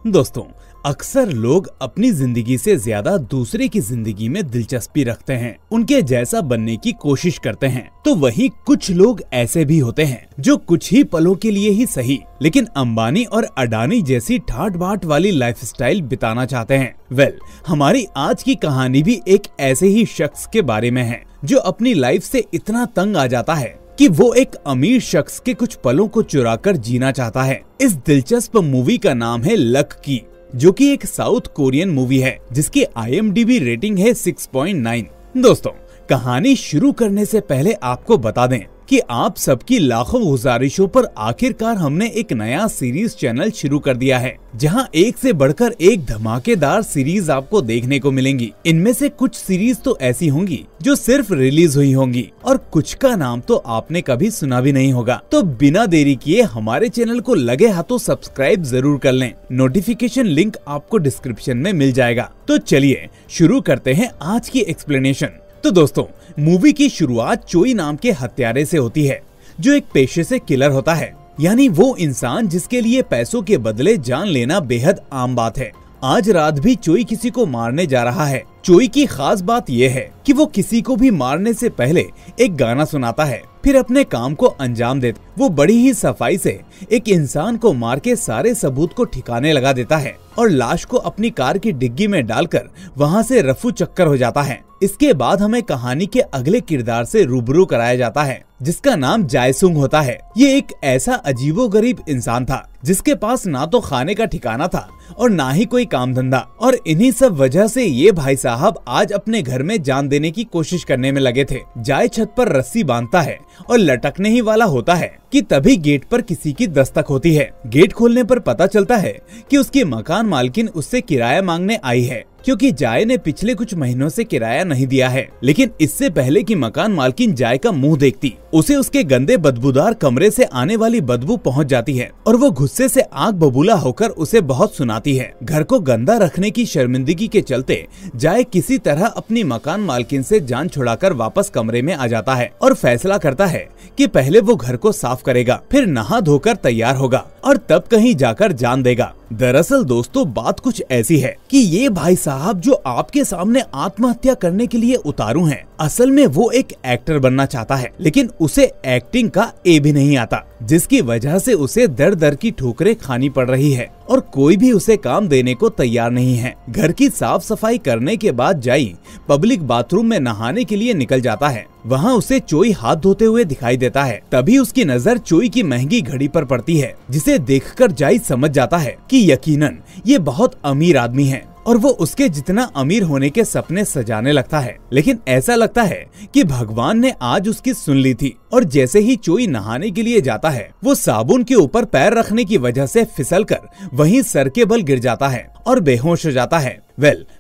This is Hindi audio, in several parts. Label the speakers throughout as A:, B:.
A: दोस्तों, अक्सर लोग अपनी जिंदगी से ज्यादा दूसरे की जिंदगी में दिलचस्पी रखते हैं, उनके जैसा बनने की कोशिश करते हैं। तो वहीं कुछ लोग ऐसे भी होते हैं जो कुछ ही पलों के लिए ही सही, लेकिन अंबानी और अडानी जैसी ठाट बाट वाली लाइफस्टाइल बिताना चाहते हैं। हमारी आज की कहानी भी एक ऐसे ही शख्स के बारे में है जो अपनी लाइफ से इतना तंग आ जाता है कि वो एक अमीर शख्स के कुछ पलों को चुराकर जीना चाहता है। इस दिलचस्प मूवी का नाम है लक की, जो कि एक साउथ कोरियन मूवी है जिसकी IMDb रेटिंग है 6.9। दोस्तों, कहानी शुरू करने से पहले आपको बता दें कि आप सबकी लाखों गुजारिशों पर आखिरकार हमने एक नया सीरीज चैनल शुरू कर दिया है, जहां एक से बढ़कर एक धमाकेदार सीरीज आपको देखने को मिलेंगी। इनमें से कुछ सीरीज तो ऐसी होंगी जो सिर्फ रिलीज हुई होंगी और कुछ का नाम तो आपने कभी सुना भी नहीं होगा। तो बिना देरी किए हमारे चैनल को लगे हाथों सब्सक्राइब जरूर कर लें। नोटिफिकेशन लिंक आपको डिस्क्रिप्शन में मिल जाएगा। तो चलिए शुरू करते हैं आज की एक्सप्लेनेशन। तो दोस्तों, मूवी की शुरुआत चोई नाम के हत्यारे से होती है, जो एक पेशे से किलर होता है, यानी वो इंसान जिसके लिए पैसों के बदले जान लेना बेहद आम बात है। आज रात भी चोई किसी को मारने जा रहा है। चोई की खास बात यह है कि वो किसी को भी मारने से पहले एक गाना सुनाता है, फिर अपने काम को अंजाम देता। वो बड़ी ही सफाई से एक इंसान को मार के सारे सबूत को ठिकाने लगा देता है और लाश को अपनी कार की डिग्गी में डालकर वहाँ से रफू चक्कर हो जाता है। इसके बाद हमें कहानी के अगले किरदार से रूबरू कराया जाता है, जिसका नाम जायसुंग होता है। ये एक ऐसा अजीबोगरीब इंसान था जिसके पास ना तो खाने का ठिकाना था और ना ही कोई काम धंधा, और इन्हीं सब वजह से ये भाई साहब आज अपने घर में जान देने की कोशिश करने में लगे थे। जाय छत पर रस्सी बांधता है और लटकने ही वाला होता है कि तभी गेट पर किसी की दस्तक होती है। गेट खोलने पर पता चलता है कि उसकी मकान मालकिन उससे किराया मांगने आई है, क्योंकि जाय ने पिछले कुछ महीनों से किराया नहीं दिया है। लेकिन इससे पहले कि मकान मालकिन जाय का मुंह देखती, उसे उसके गंदे बदबूदार कमरे से आने वाली बदबू पहुंच जाती है और वो गुस्से से आग बबूला होकर उसे बहुत सुनाती है। घर को गंदा रखने की शर्मिंदगी के चलते जाय किसी तरह अपनी मकान मालकिन से जान छुड़ाकर वापस कमरे में आ जाता है और फैसला करता है कि पहले वो घर को साफ करेगा, फिर नहा धोकर तैयार होगा और तब कहीं जाकर जान देगा। दरअसल दोस्तों, बात कुछ ऐसी है कि ये भाई साहब जो आपके सामने आत्महत्या करने के लिए उतारू हैं, असल में वो एक एक्टर बनना चाहता है, लेकिन उसे एक्टिंग का ए भी नहीं आता, जिसकी वजह से उसे दर दर की ठोकरें खानी पड़ रही है और कोई भी उसे काम देने को तैयार नहीं है। घर की साफ सफाई करने के बाद जाई पब्लिक बाथरूम में नहाने के लिए निकल जाता है। वहाँ उसे चोई हाथ धोते हुए दिखाई देता है। तभी उसकी नजर चोई की महंगी घड़ी पर पड़ती है, जिसे देखकर जाई समझ जाता है कि यकीनन ये बहुत अमीर आदमी है और वो उसके जितना अमीर होने के सपने सजाने लगता है। लेकिन ऐसा लगता है कि भगवान ने आज उसकी सुन ली थी, और जैसे ही चोई नहाने के लिए जाता है, वो साबुन के ऊपर पैर रखने की वजह से फिसलकर वहीं सर के बल गिर जाता है और बेहोश हो जाता है।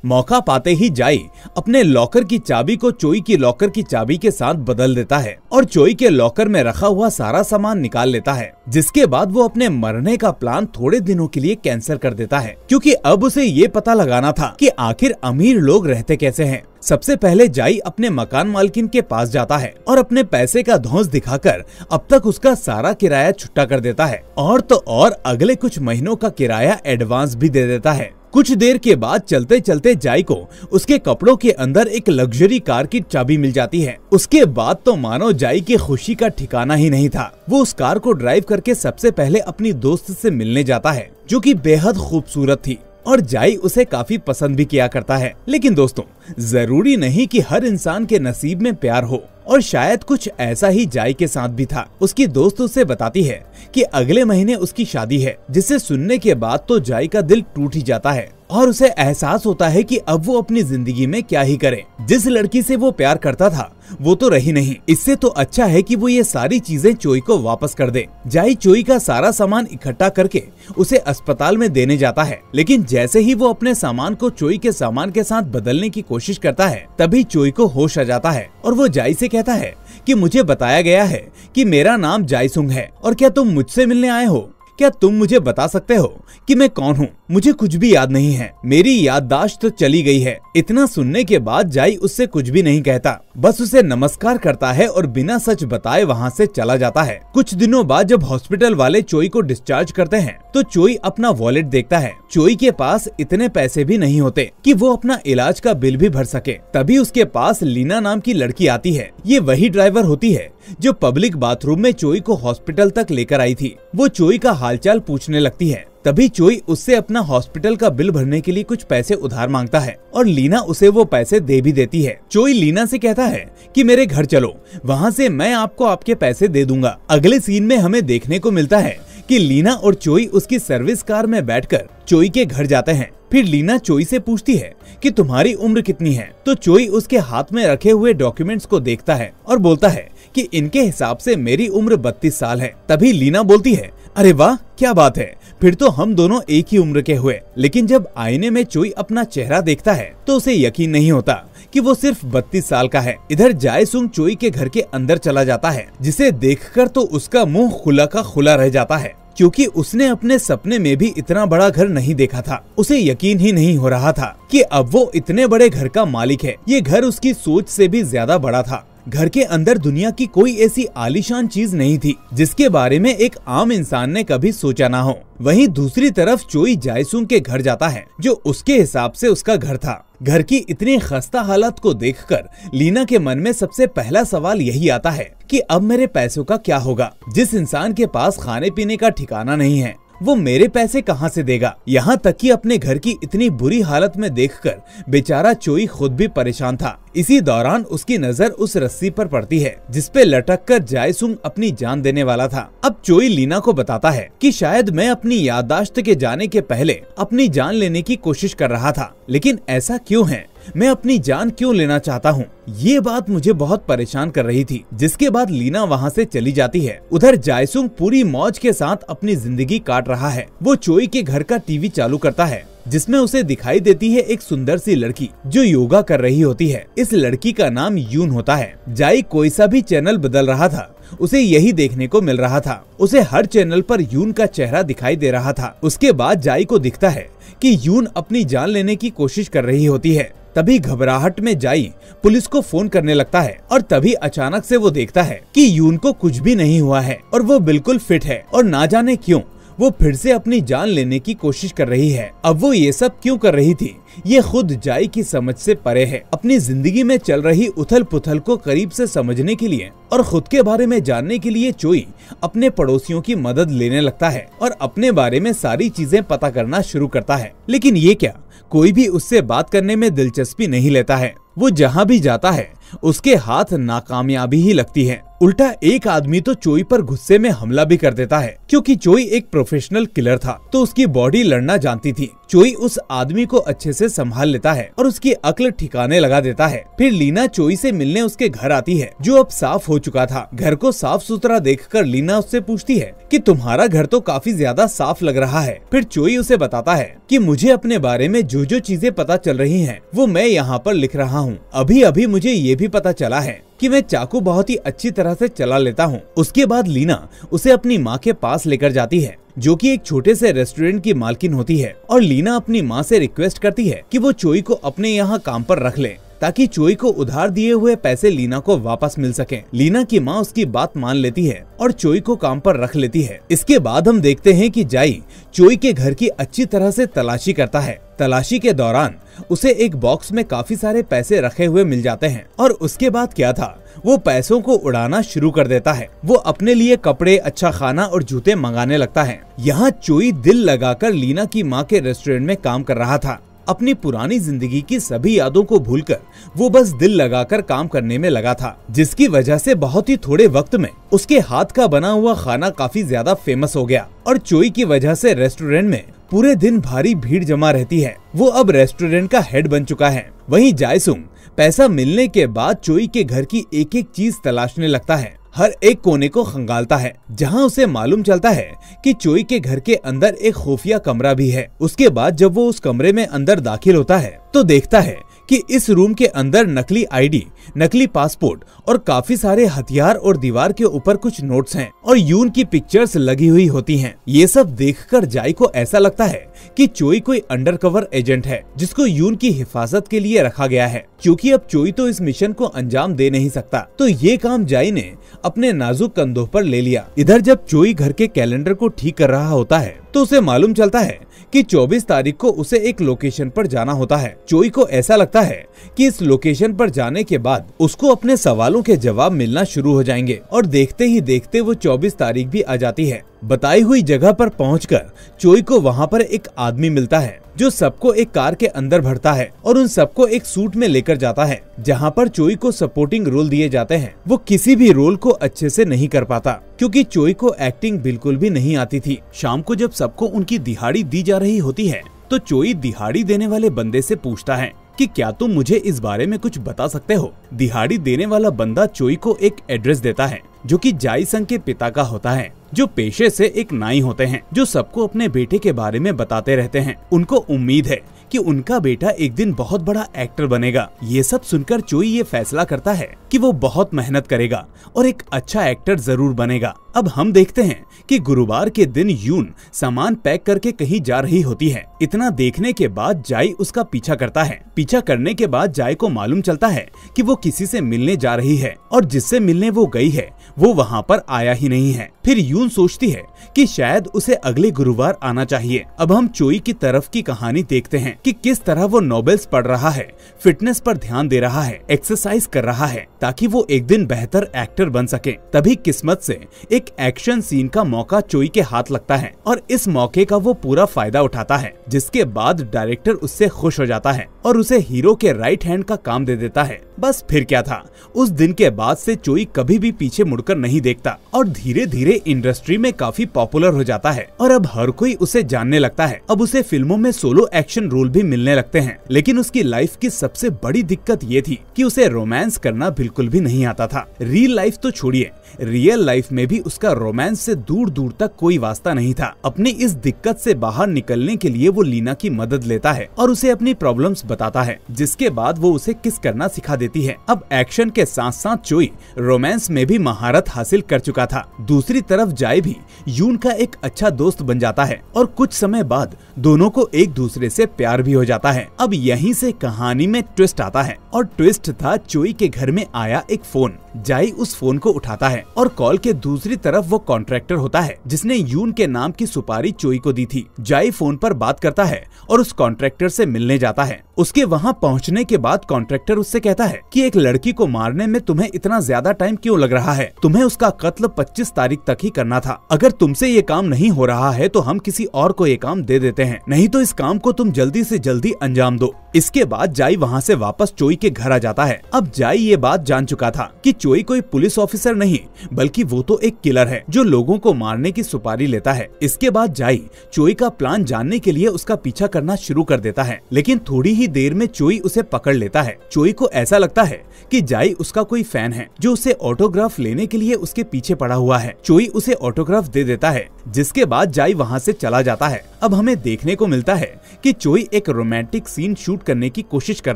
A: मौका पाते ही जाई अपने लॉकर की चाबी को चोई की लॉकर की चाबी के साथ बदल देता है और चोई के लॉकर में रखा हुआ सारा सामान निकाल लेता है, जिसके बाद वो अपने मरने का प्लान थोड़े दिनों के लिए कैंसिल कर देता है, क्योंकि अब उसे ये पता लगाना था कि आखिर अमीर लोग रहते कैसे हैं। सबसे पहले जाई अपने मकान मालकिन के पास जाता है और अपने पैसे का धौंस दिखाकर अब तक उसका सारा किराया छुट्टा कर देता है, और तो और अगले कुछ महीनों का किराया एडवांस भी दे देता है। कुछ देर के बाद चलते चलते जाई को उसके कपड़ों के अंदर एक लग्जरी कार की चाबी मिल जाती है। उसके बाद तो मानो जाई की खुशी का ठिकाना ही नहीं था। वो उस कार को ड्राइव करके सबसे पहले अपनी दोस्त से मिलने जाता है, जो कि बेहद खूबसूरत थी, और जाई उसे काफी पसंद भी किया करता है। लेकिन दोस्तों, जरूरी नहीं कि हर इंसान के नसीब में प्यार हो, और शायद कुछ ऐसा ही जाई के साथ भी था। उसकी दोस्त उसे बताती है कि अगले महीने उसकी शादी है, जिसे सुनने के बाद तो जाई का दिल टूट ही जाता है और उसे एहसास होता है कि अब वो अपनी जिंदगी में क्या ही करे। जिस लड़की से वो प्यार करता था वो तो रही नहीं, इससे तो अच्छा है कि वो ये सारी चीजें चोई को वापस कर दे। जाई चोई का सारा सामान इकट्ठा करके उसे अस्पताल में देने जाता है, लेकिन जैसे ही वो अपने सामान को चोई के सामान के साथ बदलने की कोशिश करता है, तभी चोई को होश आ जाता है और वो जाई से कहता है कि मुझे बताया गया है कि मेरा नाम जायसुंग है, और क्या तुम मुझसे मिलने आए हो? क्या तुम मुझे बता सकते हो कि मैं कौन हूँ? मुझे कुछ भी याद नहीं है, मेरी याददाश्त तो चली गई है। इतना सुनने के बाद जाई उससे कुछ भी नहीं कहता बस उसे नमस्कार करता है और बिना सच बताए वहाँ से चला जाता है। कुछ दिनों बाद जब हॉस्पिटल वाले चोई को डिस्चार्ज करते हैं तो चोई अपना वॉलेट देखता है। चोई के पास इतने पैसे भी नहीं होते कि वो अपना इलाज का बिल भी भर सके। तभी उसके पास लीना नाम की लड़की आती है। ये वही ड्राइवर होती है जो पब्लिक बाथरूम में चोई को हॉस्पिटल तक लेकर आई थी। वो चोई का हालचाल पूछने लगती है। तभी चोई उससे अपना हॉस्पिटल का बिल भरने के लिए कुछ पैसे उधार मांगता है और लीना उसे वो पैसे दे भी देती है। चोई लीना से कहता है कि मेरे घर चलो, वहाँ से मैं आपको आपके पैसे दे दूंगा। अगले सीन में हमें देखने को मिलता है कि लीना और चोई उसकी सर्विस कार में बैठकर चोई के घर जाते हैं। फिर लीना चोई से पूछती है कि तुम्हारी उम्र कितनी है, तो चोई उसके हाथ में रखे हुए डॉक्यूमेंट्स को देखता है और बोलता है कि इनके हिसाब से मेरी उम्र 32 साल है। तभी लीना बोलती है, अरे वाह क्या बात है, फिर तो हम दोनों एक ही उम्र के हुए। लेकिन जब आईने में चोई अपना चेहरा देखता है तो उसे यकीन नहीं होता कि वो सिर्फ 32 साल का है। इधर जायसुंग चोई के घर के अंदर चला जाता है, जिसे देखकर तो उसका मुंह खुला का खुला रह जाता है, क्योंकि उसने अपने सपने में भी इतना बड़ा घर नहीं देखा था। उसे यकीन ही नहीं हो रहा था कि अब वो इतने बड़े घर का मालिक है। ये घर उसकी सोच से भी ज्यादा बड़ा था। घर के अंदर दुनिया की कोई ऐसी आलीशान चीज नहीं थी जिसके बारे में एक आम इंसान ने कभी सोचा ना हो। वहीं दूसरी तरफ चोई जायसुंग के घर जाता है, जो उसके हिसाब से उसका घर था। घर की इतनी खस्ता हालत को देखकर लीना के मन में सबसे पहला सवाल यही आता है कि अब मेरे पैसों का क्या होगा। जिस इंसान के पास खाने पीने का ठिकाना नहीं है वो मेरे पैसे कहाँ से देगा। यहाँ तक कि अपने घर की इतनी बुरी हालत में देखकर बेचारा चोई खुद भी परेशान था। इसी दौरान उसकी नजर उस रस्सी पर पड़ती है जिसपे लटक कर जायसुंग अपनी जान देने वाला था। अब चोई लीना को बताता है कि शायद मैं अपनी याददाश्त के जाने के पहले अपनी जान लेने की कोशिश कर रहा था, लेकिन ऐसा क्यों है, मैं अपनी जान क्यों लेना चाहता हूँ, ये बात मुझे बहुत परेशान कर रही थी। जिसके बाद लीना वहाँ से चली जाती है। उधर जायसुंग पूरी मौज के साथ अपनी जिंदगी काट रहा है। वो चोई के घर का टीवी चालू करता है जिसमें उसे दिखाई देती है एक सुंदर सी लड़की जो योगा कर रही होती है। इस लड़की का नाम यून होता है। जाई कोई सा भी चैनल बदल रहा था उसे यही देखने को मिल रहा था। उसे हर चैनल पर यून का चेहरा दिखाई दे रहा था। उसके बाद जाई को दिखता है कि यून अपनी जान लेने की कोशिश कर रही होती है। तभी घबराहट में जाई पुलिस को फोन करने लगता है और तभी अचानक से वो देखता है कि यून को कुछ भी नहीं हुआ है और वो बिल्कुल फिट है और ना जाने क्यों वो फिर से अपनी जान लेने की कोशिश कर रही है। अब वो ये सब क्यों कर रही थी ये खुद जाई की समझ से परे है। अपनी जिंदगी में चल रही उथल पुथल को करीब से समझने के लिए और खुद के बारे में जानने के लिए चोई अपने पड़ोसियों की मदद लेने लगता है और अपने बारे में सारी चीजें पता करना शुरू करता है। लेकिन ये क्या, कोई भी उससे बात करने में दिलचस्पी नहीं लेता है। वो जहाँ भी जाता है उसके हाथ नाकामयाबी ही लगती है। उल्टा एक आदमी तो चोई पर गुस्से में हमला भी कर देता है। क्योंकि चोई एक प्रोफेशनल किलर था तो उसकी बॉडी लड़ना जानती थी। चोई उस आदमी को अच्छे से संभाल लेता है और उसकी अक्ल ठिकाने लगा देता है। फिर लीना चोई से मिलने उसके घर आती है जो अब साफ हो चुका था। घर को साफ सुथरा देखकर लीना उससे पूछती है कि तुम्हारा घर तो काफी ज्यादा साफ लग रहा है। फिर चोई उसे बताता है कि मुझे अपने बारे में जो जो चीजें पता चल रही हैं वो मैं यहाँ पर लिख रहा हूँ। अभी अभी मुझे ये भी पता चला है कि मैं चाकू बहुत ही अच्छी तरह से चला लेता हूँ। उसके बाद लीना उसे अपनी माँ के पास लेकर जाती है जो कि एक छोटे से रेस्टोरेंट की मालकिन होती है और लीना अपनी माँ से रिक्वेस्ट करती है कि वो चोई को अपने यहाँ काम पर रख ले ताकि चोई को उधार दिए हुए पैसे लीना को वापस मिल सके। लीना की माँ उसकी बात मान लेती है और चोई को काम पर रख लेती है। इसके बाद हम देखते हैं कि जाई चोई के घर की अच्छी तरह से तलाशी करता है। तलाशी के दौरान उसे एक बॉक्स में काफी सारे पैसे रखे हुए मिल जाते हैं और उसके बाद क्या था, वो पैसों को उड़ाना शुरू कर देता है। वो अपने लिए कपड़े, अच्छा खाना और जूते मंगाने लगता है। यहाँ चोई दिल लगाकर लीना की माँ के रेस्टोरेंट में काम कर रहा था। अपनी पुरानी जिंदगी की सभी यादों को भूलकर वो बस दिल लगाकर काम करने में लगा था, जिसकी वजह से बहुत ही थोड़े वक्त में उसके हाथ का बना हुआ खाना काफी ज्यादा फेमस हो गया और चोई की वजह से रेस्टोरेंट में पूरे दिन भारी भीड़ जमा रहती है। वो अब रेस्टोरेंट का हेड बन चुका है। वहीं जायसुंग पैसा मिलने के बाद चोई के घर की एक एक चीज तलाशने लगता है, हर एक कोने को खंगालता है, जहां उसे मालूम चलता है कि चोई के घर के अंदर एक खुफिया कमरा भी है। उसके बाद जब वो उस कमरे में अंदर दाखिल होता है तो देखता है कि इस रूम के अंदर नकली आईडी, नकली पासपोर्ट और काफी सारे हथियार और दीवार के ऊपर कुछ नोट्स हैं और यून की पिक्चर्स लगी हुई होती हैं। ये सब देखकर जाई को ऐसा लगता है कि चोई कोई अंडरकवर एजेंट है जिसको यून की हिफाजत के लिए रखा गया है, क्योंकि अब चोई तो इस मिशन को अंजाम दे नहीं सकता। तो ये काम जाई ने अपने नाजुक कंधों पर ले लिया। इधर जब चोई घर के कैलेंडर को ठीक कर रहा होता है तो उसे मालूम चलता है कि 24 तारीख को उसे एक लोकेशन पर जाना होता है। चोई को ऐसा लगता है कि इस लोकेशन पर जाने के बाद उसको अपने सवालों के जवाब मिलना शुरू हो जाएंगे और देखते ही देखते वो 24 तारीख भी आ जाती है। बताई हुई जगह पर पहुंचकर चोई को वहां पर एक आदमी मिलता है जो सबको एक कार के अंदर भरता है और उन सबको एक सूट में लेकर जाता है, जहां पर चोई को सपोर्टिंग रोल दिए जाते हैं। वो किसी भी रोल को अच्छे से नहीं कर पाता क्योंकि चोई को एक्टिंग बिल्कुल भी नहीं आती थी। शाम को जब सबको उनकी दिहाड़ी दी जा रही होती है तो चोई दिहाड़ी देने वाले बंदे से पूछता है कि क्या तुम मुझे इस बारे में कुछ बता सकते हो। दिहाड़ी देने वाला बंदा चोई को एक एड्रेस देता है जो कि जाई संग के पिता का होता है, जो पेशे से एक नाई होते हैं, जो सबको अपने बेटे के बारे में बताते रहते हैं। उनको उम्मीद है कि उनका बेटा एक दिन बहुत बड़ा एक्टर बनेगा। ये सब सुनकर चोई ये फैसला करता है कि वो बहुत मेहनत करेगा और एक अच्छा एक्टर जरूर बनेगा। अब हम देखते हैं कि गुरुवार के दिन यून सामान पैक करके कहीं जा रही होती है। इतना देखने के बाद जाई उसका पीछा करता है। पीछा करने के बाद जाई को मालूम चलता है कि वो किसी से मिलने जा रही है और जिससे मिलने वो गई है वो वहाँ पर आया ही नहीं है। फिर यून सोचती है कि शायद उसे अगले गुरुवार आना चाहिए। अब हम चोई की तरफ की कहानी देखते हैं कि किस तरह वो नॉवेल्स पढ़ रहा है, फिटनेस पर ध्यान दे रहा है, एक्सरसाइज कर रहा है ताकि वो एक दिन बेहतर एक्टर बन सके। तभी किस्मत से एक एक्शन सीन का मौका चोई के हाथ लगता है और इस मौके का वो पूरा फायदा उठाता है, जिसके बाद डायरेक्टर उससे खुश हो जाता है और उसे हीरो के राइट हैंड का काम दे देता है। बस फिर क्या था, उस दिन के बाद से चोई कभी भी पीछे मुड़कर नहीं देखता और धीरे धीरे इंडस्ट्री में काफी पॉपुलर हो जाता है और अब हर कोई उसे जानने लगता है। अब उसे फिल्मों में सोलो एक्शन रोल भी मिलने लगते हैं। लेकिन उसकी लाइफ की सबसे बड़ी दिक्कत ये थी कि उसे रोमांस करना बिल्कुल भी नहीं आता था। रियल लाइफ तो छोड़िए, रियल लाइफ में भी उसका रोमांस से दूर दूर तक कोई वास्ता नहीं था। अपनी इस दिक्कत से बाहर निकलने के लिए वो लीना की मदद लेता है और उसे अपनी प्रॉब्लम्स बताता है, जिसके बाद वो उसे किस करना सिखा देती है। अब एक्शन के साथ साथ चोई रोमांस में भी महारत हासिल कर चुका था। दूसरी तरफ जाई भी यून का एक अच्छा दोस्त बन जाता है और कुछ समय बाद दोनों को एक दूसरे से प्यार भी हो जाता है। अब यहीं से कहानी में ट्विस्ट आता है और ट्विस्ट था चोई के घर में आया एक फोन। जाई उस फोन को उठाता है और कॉल के दूसरी तरफ वो कॉन्ट्रैक्टर होता है जिसने यून के नाम की सुपारी चोई को दी थी। जाई फोन पर बात करता है और उस कॉन्ट्रैक्टर से मिलने जाता है। उसके वहाँ पहुँचने के बाद कॉन्ट्रैक्टर उससे कहता है कि एक लड़की को मारने में तुम्हें इतना ज्यादा टाइम क्यों लग रहा है, तुम्हें उसका कत्ल 25 तारीख तक ही करना था। अगर तुमसे ये काम नहीं हो रहा है तो हम किसी और को ये काम दे देते हैं, नहीं तो इस काम को तुम जल्दी से जल्दी अंजाम दो। इसके बाद जाई वहाँ से वापस चोई के घर आ जाता है। अब जाई ये बात जान चुका था कि चोई कोई पुलिस ऑफिसर नहीं बल्कि वो तो एक किलर है जो लोगों को मारने की सुपारी लेता है। इसके बाद जाई चोई का प्लान जानने के लिए उसका पीछा करना शुरू कर देता है, लेकिन थोड़ी ही देर में चोई उसे पकड़ लेता है। चोई को ऐसा लगता है कि जाई उसका कोई फैन है जो उसे ऑटोग्राफ लेने के लिए उसके पीछे पड़ा हुआ है। चोई उसे ऑटोग्राफ दे देता है, जिसके बाद जाई वहाँ से चला जाता है। अब हमें देखने को मिलता है कि चोई एक रोमांटिक सीन शूट करने की कोशिश कर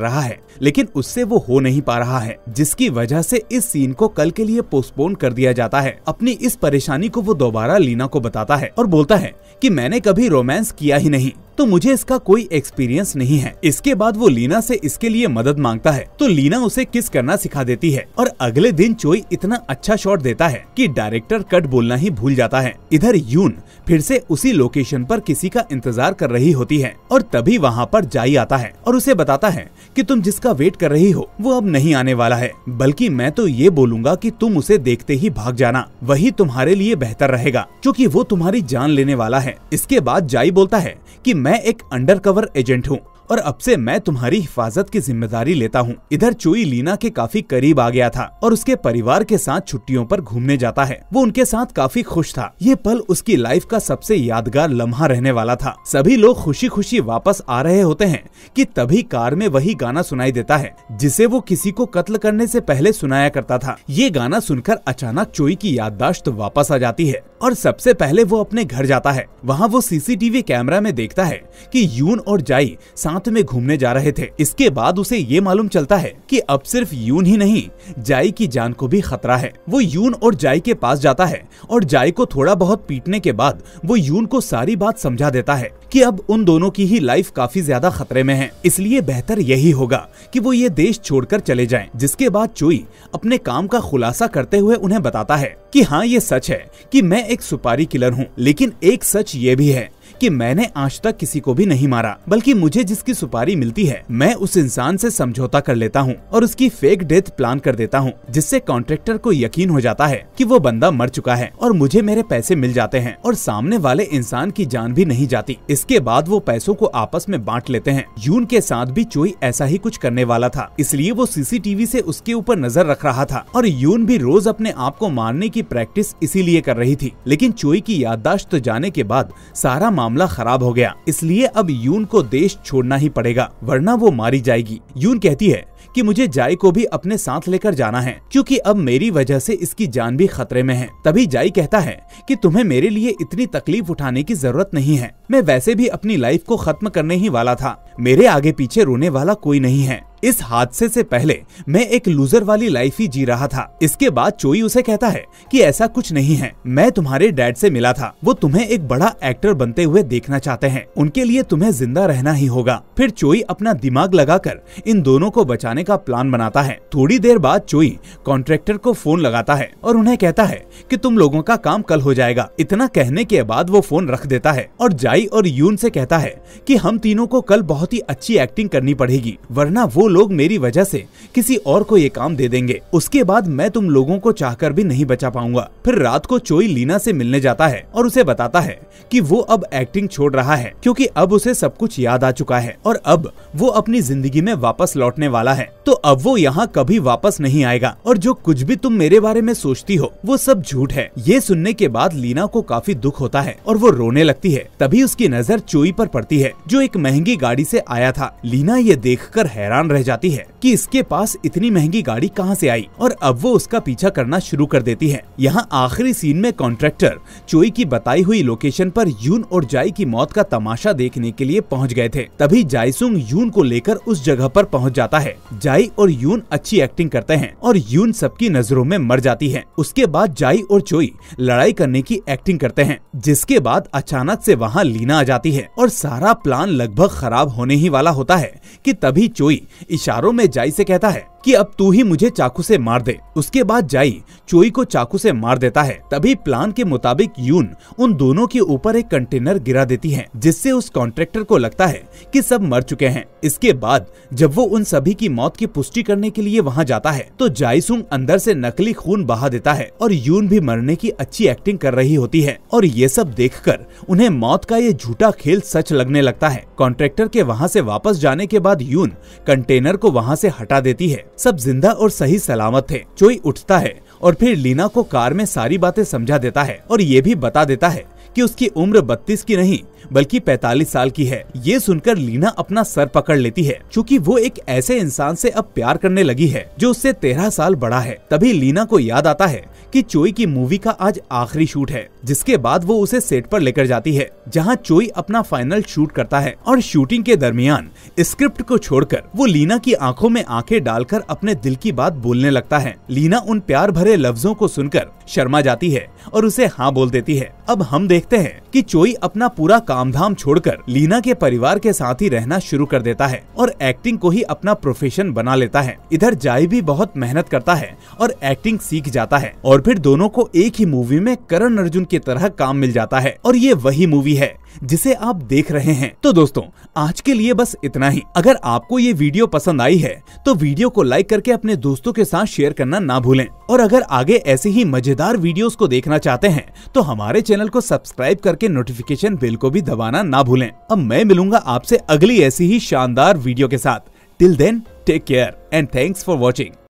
A: रहा है, लेकिन उससे वो हो नहीं पा रहा है, जिसकी वजह से इस सीन को कल के लिए पोस्टपोन कर दिया जाता है। अपनी इस परेशानी को वो दोबारा लीना को बताता है और बोलता है कि मैंने कभी रोमांस किया ही नहीं, तो मुझे इसका कोई एक्सपीरियंस नहीं है। इसके बाद वो लीना से इसके लिए मदद मांगता है तो लीना उसे किस करना सिखा देती है और अगले दिन चोई इतना अच्छा शॉट देता है कि डायरेक्टर कट बोलना ही भूल जाता है। इधर यून फिर से उसी लोकेशन पर किसी का इंतजार कर रही होती है और तभी वहाँ पर जाई आता है और उसे बताता है कि तुम जिसका वेट कर रही हो वो अब नहीं आने वाला है, बल्कि मैं तो ये बोलूंगा कि तुम उसे देखते ही भाग जाना, वही तुम्हारे लिए बेहतर रहेगा क्योंकि वो तुम्हारी जान लेने वाला है। इसके बाद जाई बोलता है कि मैं एक अंडरकवर एजेंट हूँ और अब से मैं तुम्हारी हिफाजत की जिम्मेदारी लेता हूँ। इधर चोई लीना के काफी करीब आ गया था और उसके परिवार के साथ छुट्टियों पर घूमने जाता है। वो उनके साथ काफी खुश था। ये पल उसकी लाइफ का सबसे यादगार लम्हा रहने वाला था। सभी लोग खुशी खुशी वापस आ रहे होते हैं कि तभी कार में वही गाना सुनाई देता है जिसे वो किसी को कत्ल करने से पहले सुनाया करता था। ये गाना सुनकर अचानक चोई की याददाश्त वापस आ जाती है और सबसे पहले वो अपने घर जाता है। वहाँ वो सीसीटीवी कैमरा में देखता है कि यून और जाई साथ साथ में घूमने जा रहे थे। इसके बाद उसे ये मालूम चलता है कि अब सिर्फ यून ही नहीं, जाई की जान को भी खतरा है। वो यून और जाई के पास जाता है और जाई को थोड़ा बहुत पीटने के बाद वो यून को सारी बात समझा देता है कि अब उन दोनों की ही लाइफ काफी ज्यादा खतरे में है, इसलिए बेहतर यही होगा कि वो ये देश छोड़कर चले जाएं। जिसके बाद चोई अपने काम का खुलासा करते हुए उन्हें बताता है कि हाँ, ये सच है कि मैं एक सुपारी किलर हूँ, लेकिन एक सच ये भी है कि मैंने आज तक किसी को भी नहीं मारा, बल्कि मुझे जिसकी सुपारी मिलती है मैं उस इंसान से समझौता कर लेता हूँ और उसकी फेक डेथ प्लान कर देता हूँ, जिससे कॉन्ट्रैक्टर को यकीन हो जाता है कि वो बंदा मर चुका है और मुझे मेरे पैसे मिल जाते हैं और सामने वाले इंसान की जान भी नहीं जाती। इसके बाद वो पैसों को आपस में बांट लेते हैं। यून के साथ भी चोई ऐसा ही कुछ करने वाला था, इसलिए वो सीसीटीवी से उसके ऊपर नजर रख रहा था और यून भी रोज अपने आप को मारने की प्रैक्टिस इसीलिए कर रही थी। लेकिन चोई की याददाश्त जाने के बाद सारा मामला खराब हो गया, इसलिए अब यून को देश छोड़ना ही पड़ेगा, वरना वो मारी जाएगी। यून कहती है कि मुझे जाई को भी अपने साथ लेकर जाना है, क्योंकि अब मेरी वजह से इसकी जान भी खतरे में है। तभी जाई कहता है कि तुम्हें मेरे लिए इतनी तकलीफ उठाने की जरूरत नहीं है, मैं वैसे भी अपनी लाइफ को खत्म करने ही वाला था, मेरे आगे पीछे रोने वाला कोई नहीं है। इस हादसे से पहले मैं एक लूजर वाली लाइफ ही जी रहा था। इसके बाद चोई उसे कहता है कि ऐसा कुछ नहीं है, मैं तुम्हारे डैड से मिला था, वो तुम्हें एक बड़ा एक्टर बनते हुए देखना चाहते हैं, उनके लिए तुम्हें जिंदा रहना ही होगा। फिर चोई अपना दिमाग लगाकर इन दोनों को बचाने का प्लान बनाता है। थोड़ी देर बाद चोई कॉन्ट्रैक्टर को फोन लगाता है और उन्हें कहता है कि तुम लोगों का काम कल हो जाएगा। इतना कहने के बाद वो फोन रख देता है और जाई और यून से कहता है कि हम तीनों को कल बहुत ही अच्छी एक्टिंग करनी पड़ेगी, वरना वो लोग मेरी वजह से किसी और को ये काम दे देंगे। उसके बाद मैं तुम लोगों को चाहकर भी नहीं बचा पाऊंगा। फिर रात को चोई लीना से मिलने जाता है और उसे बताता है कि वो अब एक्टिंग छोड़ रहा है, क्योंकि अब उसे सब कुछ याद आ चुका है और अब वो अपनी जिंदगी में वापस लौटने वाला है। तो अब वो यहाँ कभी वापस नहीं आएगा और जो कुछ भी तुम मेरे बारे में सोचती हो वो सब झूठ है। ये सुनने के बाद लीना को काफी दुख होता है और वो रोने लगती है। तभी उसकी नजर चोई पर पड़ती है, जो एक महंगी गाड़ी से आया था। लीना ये देखकर हैरान रह जाती है कि इसके पास इतनी महंगी गाड़ी कहां से आई और अब वो उसका पीछा करना शुरू कर देती है। यहाँ आखिरी सीन में कॉन्ट्रैक्टर चोई की बताई हुई लोकेशन पर यून और जाई की मौत का तमाशा देखने के लिए पहुंच गए थे। तभी जाईसुंग यून को लेकर उस जगह पर पहुंच जाता है। जाई और यून अच्छी एक्टिंग करते हैं और यून सबकी नजरों में मर जाती है। उसके बाद जाई और चोई लड़ाई करने की एक्टिंग करते हैं, जिसके बाद अचानक से वहाँ लीना आ जाती है और सारा प्लान लगभग खराब होने ही वाला होता है कि तभी चोई इशारों में जाई से कहता है कि अब तू ही मुझे चाकू से मार दे। उसके बाद जाई चोई को चाकू से मार देता है। तभी प्लान के मुताबिक यून उन दोनों के ऊपर एक कंटेनर गिरा देती है, जिससे उस कॉन्ट्रैक्टर को लगता है कि सब मर चुके हैं। इसके बाद जब वो उन सभी की मौत की पुष्टि करने के लिए वहाँ जाता है तो जाईसुंग अंदर से नकली खून बहा देता है और यून भी मरने की अच्छी एक्टिंग कर रही होती है और ये सब देखकर उन्हें मौत का ये झूठा खेल सच लगने लगता है। कॉन्ट्रैक्टर के वहाँ से वापस जाने के बाद यून कंटेनर को वहाँ से हटा देती है। सब जिंदा और सही सलामत थे। चोई उठता है और फिर लीना को कार में सारी बातें समझा देता है और ये भी बता देता है कि उसकी उम्र 32 की नहीं बल्कि 45 साल की है। ये सुनकर लीना अपना सर पकड़ लेती है, क्योंकि वो एक ऐसे इंसान से अब प्यार करने लगी है जो उससे 13 साल बड़ा है। तभी लीना को याद आता है कि चोई की मूवी का आज आखिरी शूट है, जिसके बाद वो उसे सेट पर लेकर जाती है, जहां चोई अपना फाइनल शूट करता है और शूटिंग के दरमियान स्क्रिप्ट को छोड़कर वो लीना की आंखों में आंखें डालकर अपने दिल की बात बोलने लगता है। लीना उन प्यार भरे लफ्जों को सुनकर शर्मा जाती है और उसे हाँ बोल देती है। अब हम देखते हैं कि चोई अपना पूरा कामधाम छोड़कर लीना के परिवार के साथ ही रहना शुरू कर देता है और एक्टिंग को ही अपना प्रोफेशन बना लेता है। इधर जाई भी बहुत मेहनत करता है और एक्टिंग सीख जाता है और फिर दोनों को एक ही मूवी में करण अर्जुन की तरह काम मिल जाता है और ये वही मूवी है जिसे आप देख रहे हैं। तो दोस्तों, आज के लिए बस इतना ही। अगर आपको ये वीडियो पसंद आई है तो वीडियो को लाइक करके अपने दोस्तों के साथ शेयर करना ना भूलें और अगर आगे ऐसे ही मजेदार वीडियोस को देखना चाहते हैं तो हमारे चैनल को सब्सक्राइब करके नोटिफिकेशन बेल को भी दबाना ना भूलें। अब मैं मिलूंगा आपसे अगली ऐसी ही शानदार वीडियो के साथ। Till then, take care and thanks for watching.